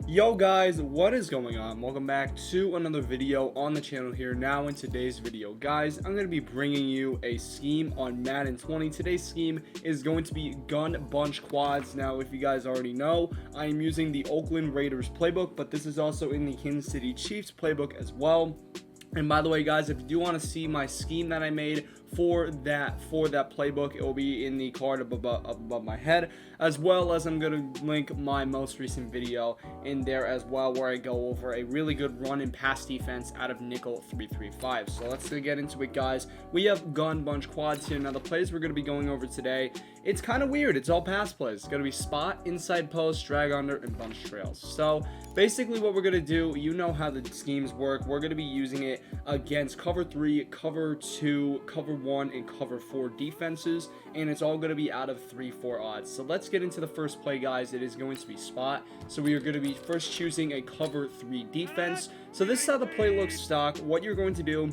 Yo guys, what is going on? Welcome back to another video on the channel here. Now in today's video, guys, I'm going to be bringing you a scheme on Madden 20. Today's scheme is going to be gun bunch quads. Now, if you guys already know, I am using the Oakland Raiders playbook, but this is also in the Kansas City Chiefs playbook as well. And by the way, guys, if you do want to see my scheme that I made for that playbook, it will be in the card above my head, as well as I'm going to link my most recent video in there as well, where I go over a really good run and pass defense out of nickel 335. So let's get into it, guys. We have gun bunch quads here. Now the plays we're going to be going over today, it's kind of weird. It's all pass plays. It's going to be spot, inside post, drag under, and bunch trails. So basically what we're going to do, you know how the schemes work. We're going to be using it against cover 3, cover 2, cover 1, and cover 4 defenses, and it's all going to be out of 3-4 odds. So let's get into the first play, guys. It is going to be spot. So we are going to be first choosing a cover 3 defense. So this is how the play looks stock. What you're going to do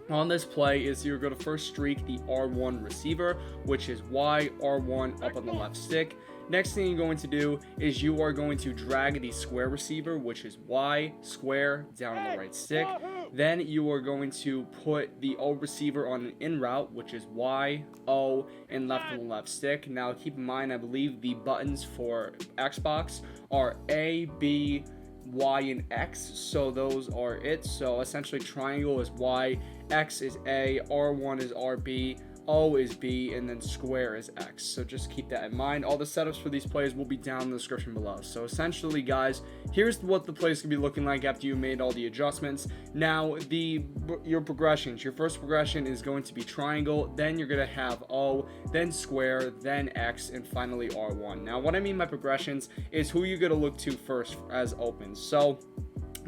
on this play is you're going to first streak the R1 receiver, which is Y, R1 up on the left stick. Next thing you're going to do is you are going to drag the square receiver, which is Y, square, down on the right stick. Then you are going to put the O receiver on an in route, which is Y, O, and left on the left stick. Now keep in mind, I believe the buttons for Xbox are A, B, Y, and X, so those are it. So essentially triangle is Y, X is A, R1 is RB, O is B, and then square is X. So just keep that in mind. All the setups for these plays will be down in the description below. So essentially, guys, here's what the plays can be looking like after you made all the adjustments. Now, your progressions. Your first progression is going to be triangle, then you're going to have O, then square, then X, and finally R1. Now, what I mean by progressions is who you're going to look to first as opens. So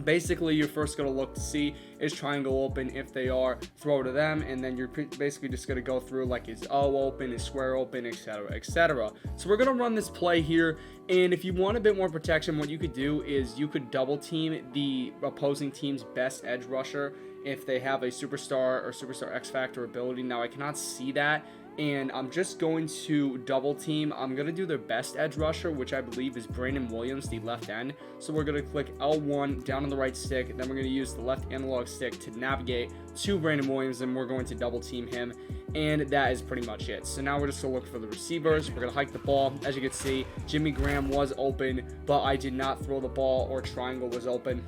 basically, you're first going to look to see is triangle open. If they are, throw to them, and then you're basically just going to go through like is O open, is square open, etc., etc. So we're going to run this play here, and if you want a bit more protection, what you could do is you could double team the opposing team's best edge rusher if they have a superstar or superstar X Factor ability. Now I cannot see that, and I'm just going to double team. I'm going to do their best edge rusher, which I believe is Brandon Williams, the left end. So we're going to click L1 down on the right stick, then we're going to use the left analog stick to navigate to Brandon Williams, and we're going to double team him, and that is pretty much it. So now we're just going to look for the receivers. We're going to hike the ball. As you can see, Jimmy Graham was open, but I did not throw the ball, or triangle was open.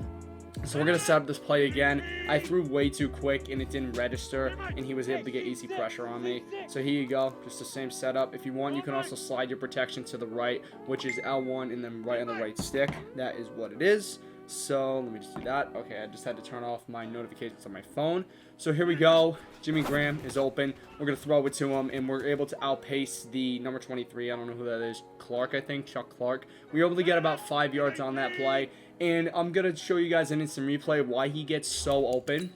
So we're going to set up this play again. I threw way too quick and it didn't register, and he was able to get easy pressure on me. So here you go, just the same setup. If you want, you can also slide your protection to the right, which is L1 and then right on the right stick. That is what it is. So let me just do that. Okay, I just had to turn off my notifications on my phone. So here we go. Jimmy Graham is open. We're going to throw it to him, and we're able to outpace the number 23. I don't know who that is. Clark, I think. Chuck Clark. We were able to get about 5 yards on that play. And I'm going to show you guys an instant replay why he gets so open.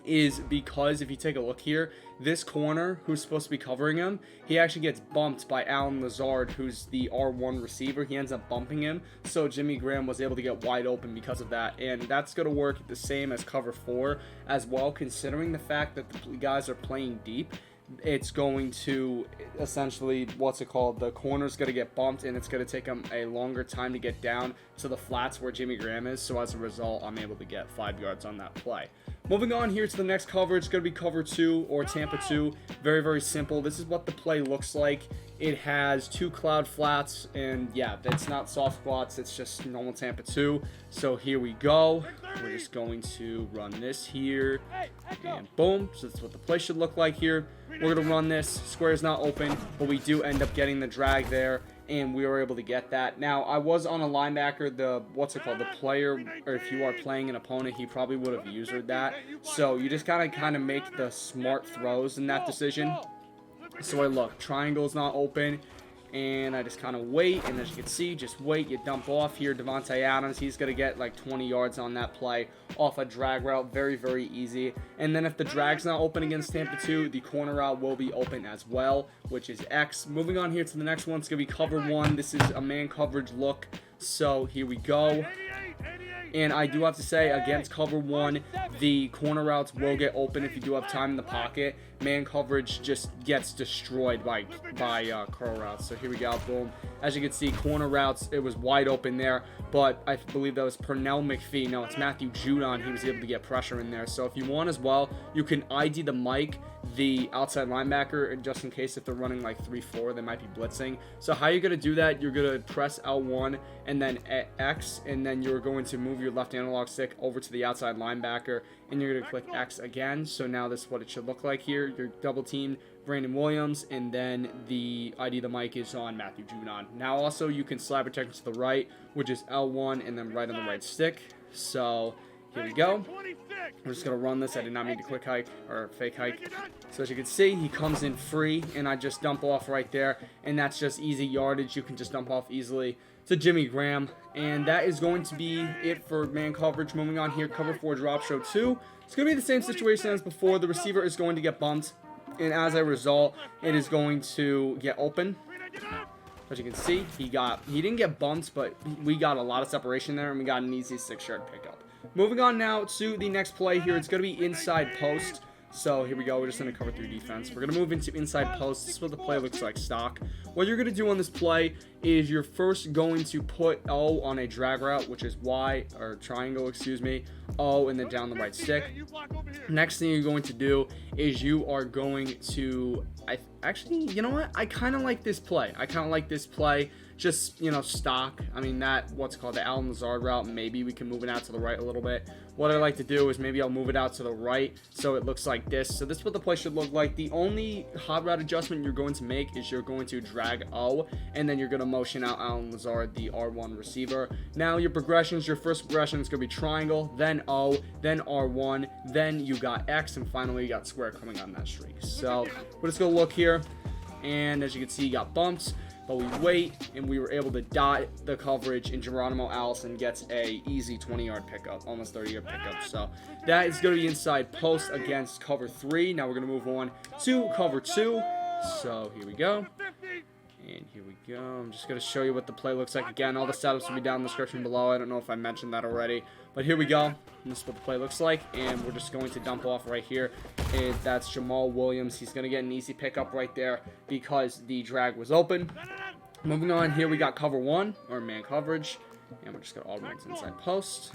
Is because if you take a look here, this corner who's supposed to be covering him, he actually gets bumped by Alan Lazard, who's the R1 receiver. He ends up bumping him, so Jimmy Graham was able to get wide open because of that, and that's going to work the same as cover 4 as well, considering the fact that the guys are playing deep. It's going to essentially, the corner's going to get bumped, and it's going to take him a longer time to get down to the flats where Jimmy Graham is. So as a result, I'm able to get 5 yards on that play. Moving on here to the next cover, it's going to be cover 2 or Tampa 2. Very, very simple. This is what the play looks like. It has 2 cloud flats, and yeah, it's not soft squats, it's just normal Tampa 2. So here we go. We're just going to run this here, and boom. So that's what the play should look like here. We're going to run this. Square is not open, but we do end up getting the drag there, and we were able to get that. Now, I was on a linebacker, the player, or if you are playing an opponent, he probably would have used that. So you just gotta kind of make the smart throws in that decision. So I look, triangle's not open, and I just kind of wait, and as you can see, just wait, you dump off here. Devontae Adams, he's going to get like 20 yards on that play off a drag route. Very, very easy. And then if the drag's not open against Tampa 2, the corner route will be open as well, which is X. Moving on here to the next one, it's going to be cover 1. This is a man coverage look. So here we go. And I do have to say, against cover 1, the corner routes will get open if you do have time in the pocket. Man coverage just gets destroyed by curl routes. So here we go, boom. As you can see, corner routes, it was wide open there, but I believe that was Pernell McPhee. No, it's Matthew Judon. He was able to get pressure in there. So if you want as well, you can ID the Mike, the outside linebacker, just in case if they're running like 3-4, they might be blitzing. So how you're going to do that, you're going to press L1 and then X, and then you're going to move your left analog stick over to the outside linebacker, and you're going to click X again. So now this is what it should look like here. You're double teamed Brandon Williams, and then the ID the Mike is on Matthew Judon. Now also you can slide protection to the right, which is L1 and then right on the right stick. So here we go. We're just going to run this. I did not mean to quick hike or fake hike. So as you can see, he comes in free, and I just dump off right there, and that's just easy yardage. You can just dump off easily to Jimmy Graham, and that is going to be it for man coverage. Moving on here, cover 4 drop show 2. It's going to be the same situation as before. The receiver is going to get bumped, and as a result, it is going to get open. As you can see, he didn't get bumped, but we got a lot of separation there, and we got an easy 6-yard pickup. Moving on now to the next play here. It's going to be inside post. So here we go. We're just going to cover 3 defense. We're going to move into inside post. This is what the play looks like stock. What you're going to do on this play is you're first going to put O on a drag route, which is Y, or triangle, excuse me, O, and then down the right stick. Next thing you're going to do is you are going to, actually, you know what? I kind of like this play. Just, you know, stock. I mean, what's called the Allen Lazard route. Maybe we can move it out to the right a little bit. What I like to do is maybe I'll move it out to the right so it looks like this. So this is what the play should look like. The only hot route adjustment you're going to make is you're going to drag O, and then you're going to motion out Allen Lazard, the R1 receiver. Now your progressions, your first progression is going to be triangle, then O, then R1, then you got X, and finally you got square coming on that streak. So we're just going to look here, and as you can see, you got bumps. But we wait, and we were able to dot the coverage, and Geronimo Allison gets a easy 20-yard pickup, almost 30-yard pickup. So that is going to be inside post against cover 3. Now we're going to move on to cover 2. So here we go. And here we go. I'm just going to show you what the play looks like. Again, all the setups will be down in the description below. I don't know if I mentioned that already. But here we go. This is what the play looks like. And we're just going to dump off right here. And that's Jamal Williams. He's going to get an easy pickup right there because the drag was open. Moving on, here we got cover 1, or man coverage. And we're just going to automate inside post.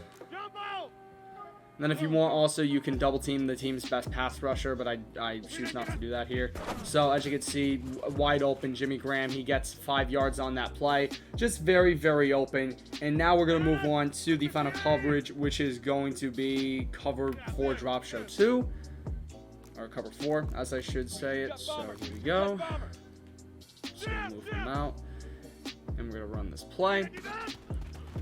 And then if you want also, you can double team the team's best pass rusher, but I choose not to do that here. So as you can see, wide open Jimmy Graham, he gets 5 yards on that play. Just very, very open. And now we're going to move on to the final coverage, which is going to be cover 4 drop show 2. Or cover 4, as I should say it. So here we go. Just going to move him out. And we're going to run this play.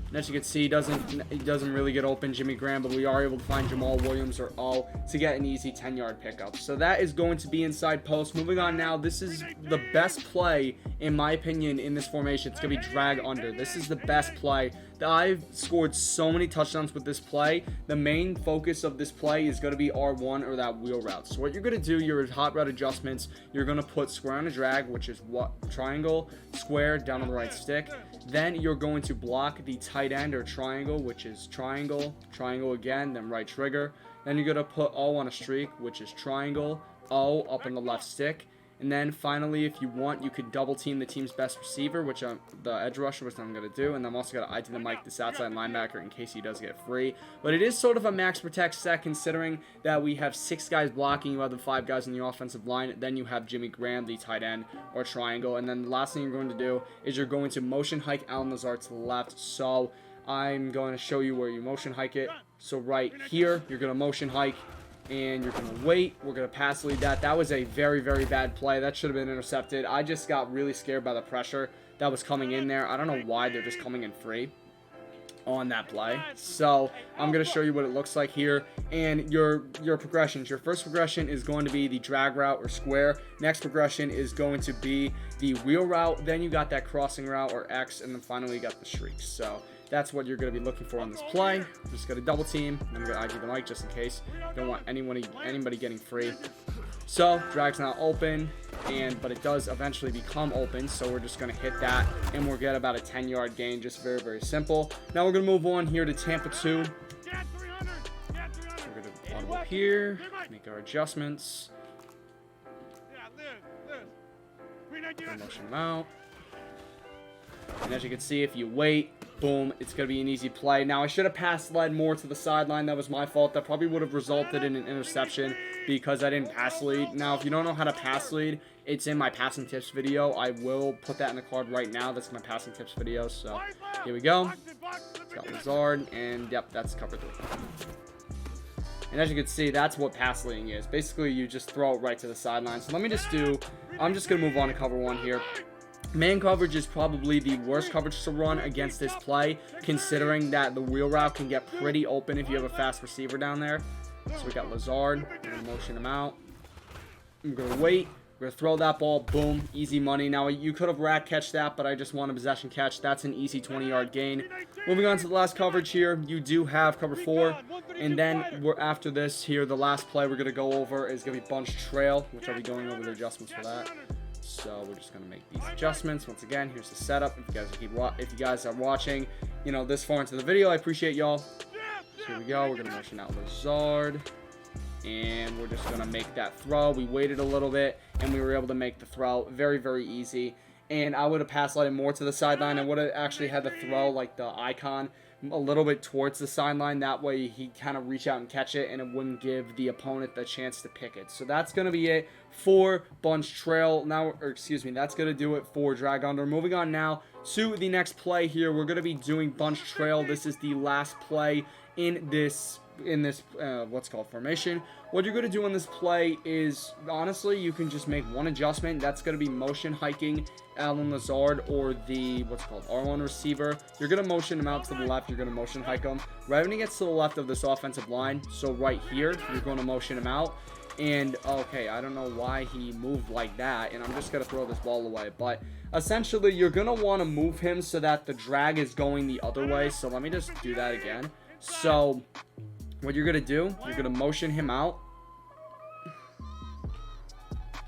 And as you can see, he doesn't really get open, Jimmy Graham, but we are able to find Jamal Williams or O to get an easy 10-yard pickup. So that is going to be inside post. Moving on now, this is the best play, in my opinion, in this formation. It's going to be drag under. This is the best play. I've scored so many touchdowns with this play. The main focus of this play is going to be R1 or that wheel route. So what you're going to do, your hot route adjustments, you're going to put square on a drag, which is what triangle, square down on the right stick. Then you're going to block the tight end or triangle, which is triangle, triangle again, then right trigger. Then you're going to put O on a streak, which is triangle, O up on the left stick. And then finally, if you want, you could double team the team's best receiver, which the edge rusher, which I'm going to do. And I'm also going to ID the Mike, this outside linebacker, in case he does get free. But it is sort of a max protect set, considering that we have 6 guys blocking. You have the 5 guys in the offensive line. Then you have Jimmy Graham, the tight end, or triangle. And then the last thing you're going to do is you're going to motion hike Allen Lazard to the left. So I'm going to show you where you motion hike it. So right here, you're going to motion hike. And you're going to wait. We're going to pass lead that. That was a very, very bad play. That should have been intercepted. I just got really scared by the pressure that was coming in there. I don't know why they're just coming in free on that play. So I'm going to show you what it looks like here. And your progressions. Your first progression is going to be the drag route or square. Next progression is going to be the wheel route. Then you got that crossing route or X. And then finally you got the streaks. So that's what you're going to be looking for on this play. Just going to double team. I'm going to ID the Mike just in case. Don't want anybody getting free. So drag's now open. but it does eventually become open, so we're just going to hit that, and we'll get about a 10-yard gain. Just very, very simple. Now we're going to move on here to Tampa 2. We're going to audible here, make our adjustments. Motion them out. And as you can see, if you wait, boom, it's going to be an easy play. Now, I should have pass led more to the sideline. That was my fault. That probably would have resulted in an interception because I didn't pass lead. Now, if you don't know how to pass lead, it's in my passing tips video. I will put that in the card right now. That's my passing tips video. So, here we go. It's got Lazard, and yep, that's cover 3. And as you can see, that's what pass leading is. Basically, you just throw it right to the sideline. So, let me just do, I'm just going to move on to cover 1 here. Man coverage is probably the worst coverage to run against this play, considering that the wheel route can get pretty open if you have a fast receiver down there. So we got Lazard. We're going to motion him out. I'm going to wait. We're going to throw that ball. Boom. Easy money. Now, you could have rack catch that, but I just want a possession catch. That's an easy 20-yard gain. Moving on to the last coverage here, you do have cover 4. And then after this here, the last play we're going to go over is going to be bunch trail, which I'll be going over the adjustments for that. So we're just going to make these adjustments. Once again, here's the setup. If you guys are watching, you know, this far into the video, I appreciate y'all. So here we go. We're going to motion out Lazard. And we're just going to make that throw. We waited a little bit, and we were able to make the throw. Very, very easy. And I would have passed lighted more to the sideline. I would have actually had the throw, like the icon, a little bit towards the sideline. That way he kind of reach out and catch it, and it wouldn't give the opponent the chance to pick it. So that's going to be it for bunch trail. Now, or excuse me, that's going to do it for drag under. Moving on now to the next play here. We're going to be doing bunch trail. This is the last play in this what's called formation. What you're going to do in this play is, honestly, you can just make one adjustment. That's going to be motion hiking Allen Lazard, or the what's called R1 receiver. You're going to motion him out to the left. You're going to motion hike him right when he gets to the left of this offensive line. So right here, you're going to motion him out. And okay, I don't know why he moved like that, and I'm just going to throw this ball away. But essentially, you're going to want to move him so that the drag is going the other way. So let me just do that again. So what you're going to do, you're going to motion him out.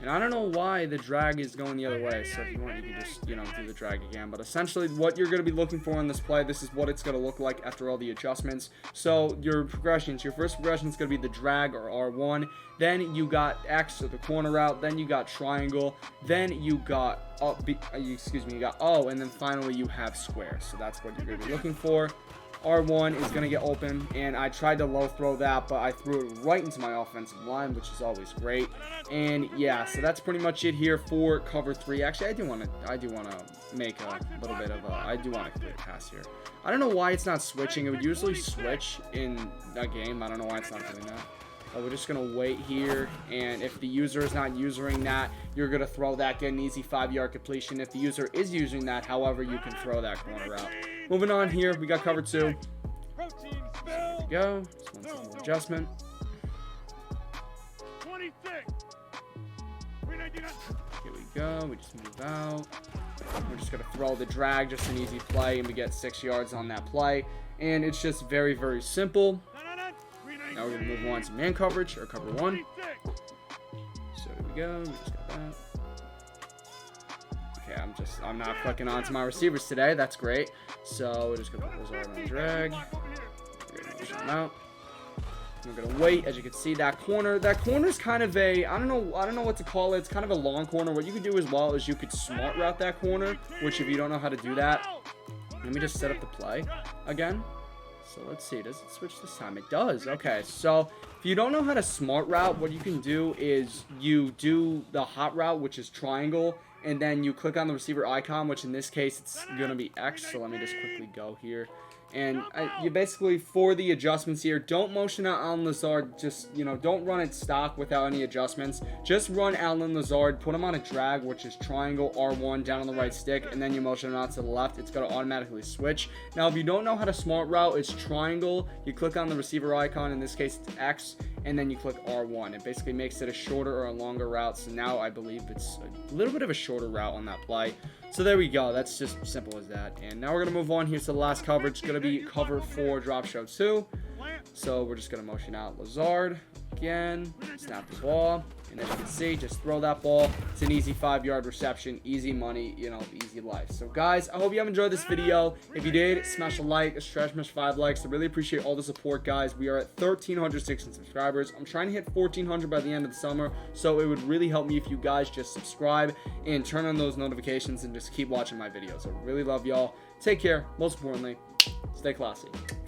And I don't know why the drag is going the other way. So if you want, you can just, you know, do the drag again. But essentially, what you're going to be looking for in this play, this is what it's going to look like after all the adjustments. So your progressions, your first progression is going to be the drag, or R1. Then you got X, or the corner route. Then you got triangle. Then you got you got O. And then finally you have square. So that's what you're going to be looking for. R1 is going to get open, and I tried to low throw that, but I threw it right into my offensive line, which is always great. And yeah, so that's pretty much it here for cover 3. Actually, I do want to make a little bit of I do want to complete a pass here. I don't know why it's not switching. It would usually switch in a game. I don't know why it's not doing that. But we're just going to wait here, and if the user is not using that, you're going to throw that, get an easy 5-yard completion. If the user is using that, however, you can throw that corner out. Moving on here, we got cover 2. There we go. Just one simple adjustment. Here we go. We just move out. We're just going to throw the drag, just an easy play, and we get 6 yards on that play. And it's just very, very simple. Now we're going to move on to man coverage, or cover 1. So here we go. We just got that. Okay, I'm not clicking onto my receivers today. That's great. So we're just going to put Lazard on the drag. We're going to push them out. We're going to wait. As you can see, that corner is kind of a, I don't know what to call it. It's kind of a long corner. What you could do as well is you could smart route that corner, which if you don't know how to do that, let me just set up the play again. So let's see, does it switch this time? It does. Okay, so if you don't know how to smart route, what you can do is you do the hot route, which is triangle, and then you click on the receiver icon, which in this case, it's going to be X. So let me just quickly go here. And you basically, for the adjustments here, don't motion out Allen Lazard. Just, you know, don't run it stock without any adjustments. Just run Allen Lazard, put him on a drag, which is triangle R1 down on the right stick, and then you motion him out to the left. It's going to automatically switch. Now, if you don't know how to smart route, it's triangle. You click on the receiver icon. In this case, it's X, and then you click R1. It basically makes it a shorter or a longer route. So now I believe it's a little bit of a shorter route on that play. So there we go. That's just simple as that. And now we're going to move on here to the last coverage. It's going to be cover 4 drop show 2. So we're just going to motion out Lazard again, snap the ball, and as you can see, just throw that ball. It's an easy 5-yard reception, easy money, you know, easy life. So guys, I hope you have enjoyed this video. If you did, smash a like, a stretch, smash 5 likes. I really appreciate all the support, guys. We are at 1,316 subscribers. I'm trying to hit 1,400 by the end of the summer, so it would really help me if you guys just subscribe and turn on those notifications and just keep watching my videos. I really love y'all. Take care. Most importantly, stay classy.